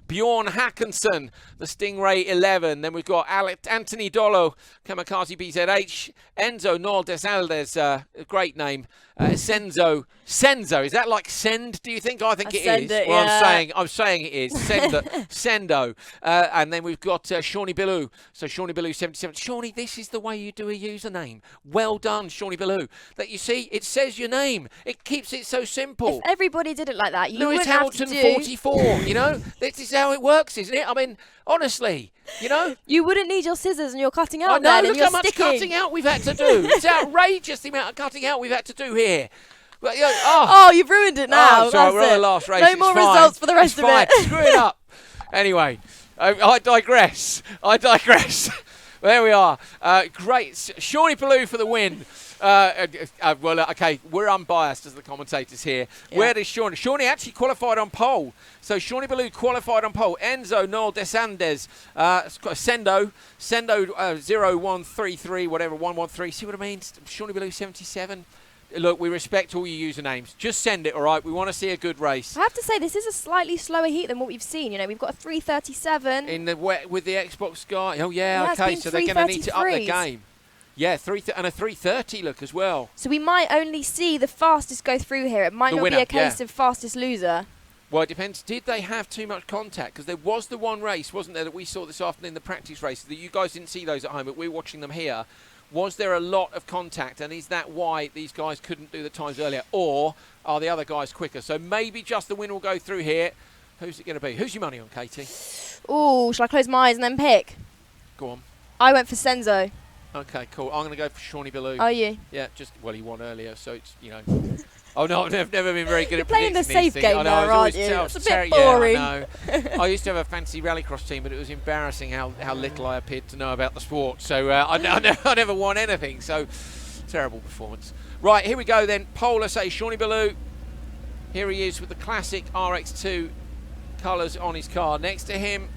Bjorn Hackinson, the Stingray 11. Then we've got Anthony Dollo, Kamikaze BZH. Enzo Nol Desaldes, a great name. Senzo, is that like send, do you think? I think it is. Well, yeah. I'm saying it is. Sendo. And then we've got Shawnee Billou. So Shawnee Billou 77. Shawnee, this is the way you do a username. Well done, Shawnee Billou. That you see, it says your name. It keeps it so simple. If everybody did it like that, you Lewis wouldn't Hamilton have to do... 44, you know? This is how it works, isn't it? I mean, honestly, you know? You wouldn't need your scissors and your cutting out. I know, then, look how much cutting out we've had to do. It's outrageous the amount of cutting out we've had to do here. But, you've ruined it now. Oh, sorry, we're on the last race. No more results for the rest of it. Screw it up. Anyway, I digress. There we are. Great. Shawnee Billou for the win. Okay, we're unbiased as the commentators here. Yeah. Where does Shawnee? Shawnee actually qualified on pole. So Shawnee Billou qualified on pole. Enzo Nol Desandes, Sendo 0133, whatever, 113. See what I mean? Shawnee Billou 77. Look, we respect all your usernames. Just send it, all right? We want to see a good race. I have to say, this is a slightly slower heat than what we've seen. You know, we've got a 337. In the with the Xbox guy. Oh, yeah, okay. So they're going to need to up the game. Yeah, and a 330 look as well. So we might only see the fastest go through here. It might not be a case of fastest loser. Well, it depends. Did they have too much contact? Because there was the one race, wasn't there, that we saw this afternoon, the practice race, that you guys didn't see those at home, but we're watching them here. Was there a lot of contact, and is that why these guys couldn't do the times earlier? Or are the other guys quicker? So maybe just the win will go through here. Who's it going to be? Who's your money on, Katie? Ooh, shall I close my eyes and then pick? Go on. I went for Senzo. Okay, cool. I'm going to go for Shawnee Billou. Are you? Yeah, well, he won earlier, so it's, you know. Oh, no, I've never been very good at playing the safe game now, aren't you? It's a bit boring. Yeah, I know. I used to have a fancy rallycross team, but it was embarrassing how little I appeared to know about the sport. So I never won anything, so terrible performance. Right, here we go then. Pole, I say, Shawnee Billou. Here he is with the classic RX2 colours on his car. Next to him,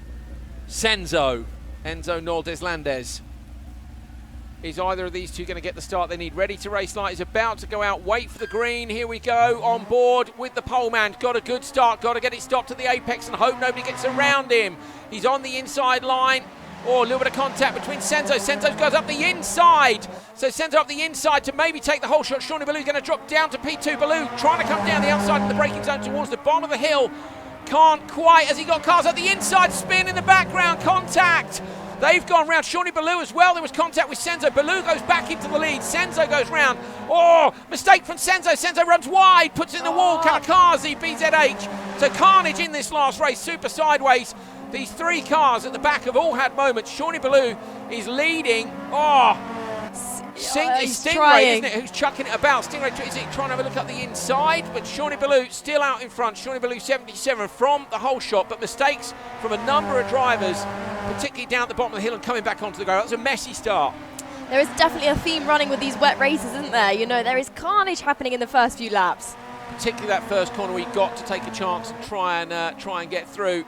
Enzo Nol Deslandes. Is either of these two going to get the start they need? Ready to race light is about to go out. Wait for the green. Here we go. On board with the pole man. Got a good start. Got to get it stopped at the apex and hope nobody gets around him. He's on the inside line. Oh, a little bit of contact between Senzo. Senzo goes up the inside. So Senzo up the inside to maybe take the whole shot. Shawnee Billou going to drop down to P2. Billou trying to come down the outside of the braking zone towards the bottom of the hill. Can't quite as he got cars up the inside. Spin in the background. Contact. They've gone round. Shawnee Billou as well. There was contact with Senzo. Billou goes back into the lead. Senzo goes round. Oh, mistake from Senzo. Senzo runs wide, puts it in the wall. Kamikaze, BZH. So carnage in this last race. Super sideways. These three cars at the back have all had moments. Shawnee Billou is leading. Oh, Stingray, trying. isn't it, who's chucking it about. Stingray is trying to have a look up the inside, but Shawnee Billou still out in front. Shawnee Billou 77 from the whole shot, but mistakes from a number of drivers, particularly down at the bottom of the hill and coming back onto the go. That was a messy start. There is definitely a theme running with these wet races, isn't there? You know, there is carnage happening in the first few laps. Particularly that first corner, we got to take a chance and try and get through.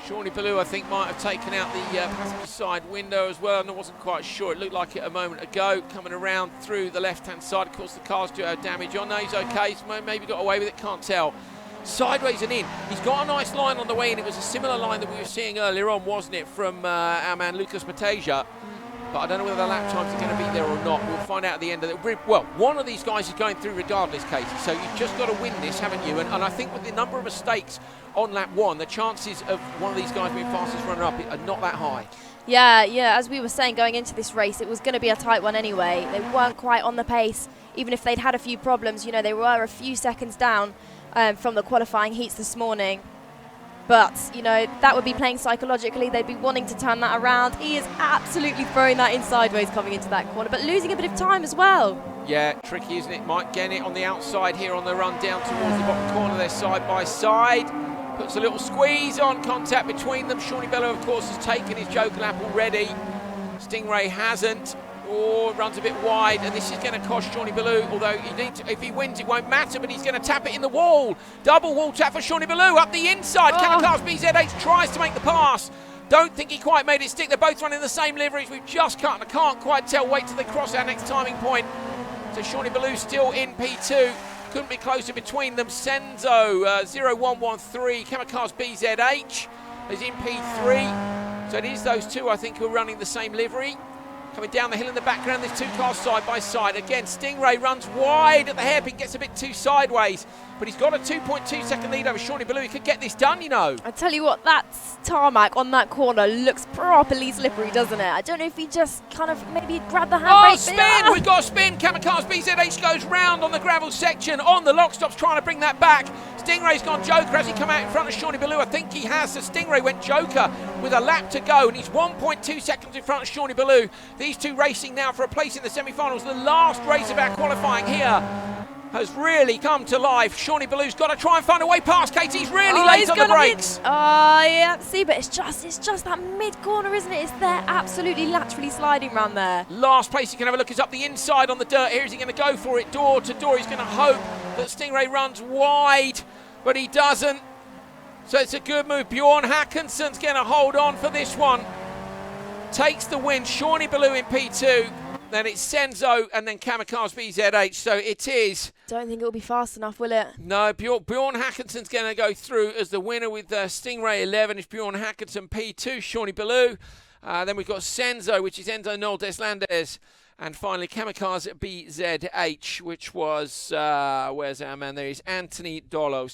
Shawnee Billou, I think, might have taken out the passenger side window as well, and I wasn't quite sure. It looked like it a moment ago, coming around through the left-hand side. Of course, the cars do have damage on. No, he's okay. He's maybe got away with it, can't tell. Sideways and in. He's got a nice line on the way in. It was a similar line that we were seeing earlier on, wasn't it, from our man Lucas Mateja. But I don't know whether the lap times are going to be there or not. We'll find out at the end of it. Well, one of these guys is going through regardless, Katie. So you've just got to win this, haven't you? And I think with the number of mistakes on lap one, the chances of one of these guys being fastest runner-up are not that high. Yeah, as we were saying going into this race, it was going to be a tight one anyway. They weren't quite on the pace, even if they'd had a few problems. You know, they were a few seconds down from the qualifying heats this morning. But, you know, that would be playing psychologically. They'd be wanting to turn that around. He is absolutely throwing that in sideways coming into that corner, but losing a bit of time as well. Yeah, tricky, isn't it? Might get it on the outside here on the run down towards the bottom corner there, side by side. Puts a little squeeze on, contact between them. Shawnee Billou, of course, has taken his joker lap already. Stingray hasn't. Oh, runs a bit wide, and this is going to cost Shawnee Billou, although you need to, if he wins, it won't matter, but he's going to tap it in the wall. Double wall tap for Shawnee Billou up the inside. Kamikaze BZH tries to make the pass. Don't think he quite made it stick. They're both running the same liveries. We've just cut, and I can't quite tell. Wait till they cross our next timing point. So Shawnee Billou still in P2. Couldn't be closer between them. Senzo 0113, Kamikaze BZH. is in P3. So it is those two, I think, who are running the same livery. Coming down the hill in the background, there's two cars side by side. Again, Stingray runs wide at the hairpin, gets a bit too sideways. But he's got a 2.2 second lead over Shawnee Ballou. He could get this done, you know. I tell you what, that tarmac on that corner looks properly slippery, doesn't it? I don't know if he just kind of maybe grabbed the handbrake. Oh, spin! We've got a spin. Kamikaze BZH goes round on the gravel section. On the lock stops, trying to bring that back. Stingray's gone Joker. Has he come out in front of Shawnee Ballou? I think he has. So Stingray went Joker with a lap to go, and he's 1.2 seconds in front of Shawnee Ballou. These two racing now for a place in the semi-finals. The last race of our qualifying here has really come to life. Shawnee Ballou's got to try and find a way past Katie. He's really late on the brakes. Yeah, see, but it's just that mid-corner, isn't it? It's there, absolutely laterally sliding round there. Last place you can have a look is up the inside on the dirt. Here is he going to go for it, door to door. He's going to hope that Stingray runs wide, but he doesn't. So it's a good move. Bjorn Hackinson's going to hold on for this one. Takes the win. Shawnee Ballou in P2. Then it's Senzo and then Kamikaze BZH. So it is. Don't think it'll be fast enough, will it? No, Bjorn Hackinson's going to go through as the winner with Stingray 11. It's Bjorn Hackinson P2, Shawnee Ballou. Then we've got Senzo, which is Enzo Nol Deslandes. And finally, Kamikaze BZH, which was, where's our man? There is Anthony Dolo.